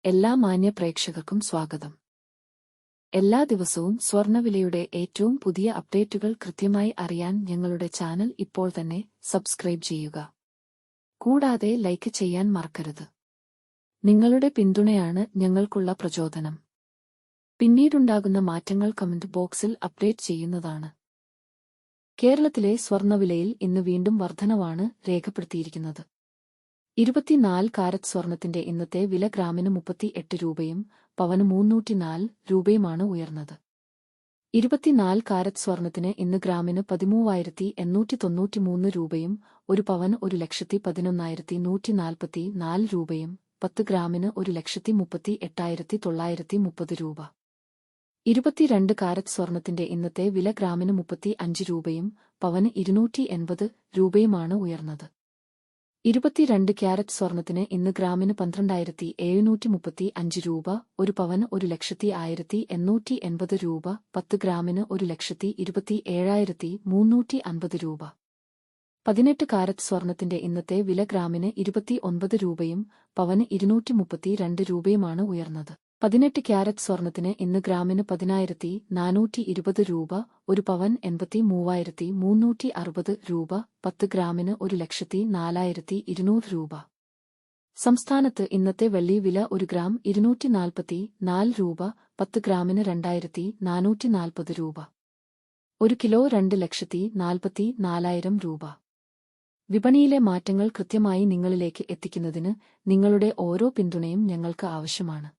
എല്ലാ മാന്യ പ്രേക്ഷകർക്കും സ്വാഗതം. എല്ലാ ദിവസവും സ്വർണ്ണവിലയുടെ ഏറ്റവും പുതിയ അപ്ഡേറ്റുകൾ കൃത്യമായി അറിയാൻ ഞങ്ങളുടെ ചാനൽ ഇപ്പോൾ തന്നെ സബ്സ്ക്രൈബ് ചെയ്യുക. കൂടാതെ ലൈക്ക് ചെയ്യാൻ മറക്കരുത്. നിങ്ങളുടെ പിന്തുണയാണ് ഞങ്ങൾക്കുള്ള പ്രചോദനം. പിന്നീടുണ്ടാകുന്ന മാറ്റങ്ങൾ കമന്റ് ബോക്സിൽ അപ്ഡേറ്റ് ചെയ്യുന്നതാണ്. കേരളത്തിലെ സ്വർണ്ണവിലയിൽ ഇന്ന് വീണ്ടും വർധനവാണ് രേഖപ്പെടുത്തിയിരിക്കുന്നത്. 24 കാരറ്റ് സ്വർണത്തിന്റെ ഇന്നത്തെ വില ഗ്രാമിന് 38 രൂപയും പവന് 304 രൂപയുമാണ് ഉയർന്നത്. 24 കാരറ്റ് സ്വർണത്തിന് ഇന്ന് ഗ്രാമിന് 13,893 രൂപയും ഒരു പവന് 1,11,144 രൂപയും 10 ഗ്രാമിന് 1,38,930 രൂപ. 22 കാരറ്റ് സ്വർണത്തിന്റെ ഇന്നത്തെ വില ഗ്രാമിന് 35 രൂപയും പവന് 280 രൂപയുമാണ് ഉയർന്നത്. 22 ക്യാരറ്റ് സ്വർണത്തിന് ഇന്ന് ഗ്രാമിന് 12,735 രൂപ, ഒരു പവന് 1,01,880 രൂപ, 10 ഗ്രാമിന് 1,27,350 രൂപ. 18 കാരറ്റ് സ്വർണത്തിന്റെ ഇന്നത്തെ വില ഗ്രാമിന് 29 രൂപയും പവന് 232 രൂപയുമാണ് ഉയർന്നത്. 18 ക്യാരറ്റ് സ്വർണത്തിന് ഇന്ന് ഗ്രാമിന് 10,420 രൂപ, ഒരു പവൻ 83,360 രൂപ, 10 ഗ്രാമിന് 1,04,200 രൂപ. സംസ്ഥാനത്ത് ഇന്നത്തെ വെള്ളി വില 1 ഗ്രാം 244 രൂപ, 10 ഗ്രാമിന് 2,440 രൂപ. 1 കിലോ 2,44,000 രൂപ. വിപണിയിലെ മാറ്റങ്ങൾ കൃത്യമായി നിങ്ങളിലേക്ക് എത്തിക്കുന്നതിന് നിങ്ങളുടെ ഓരോ പിന്തുണയും ഞങ്ങൾക്ക് ആവശ്യമാണ്.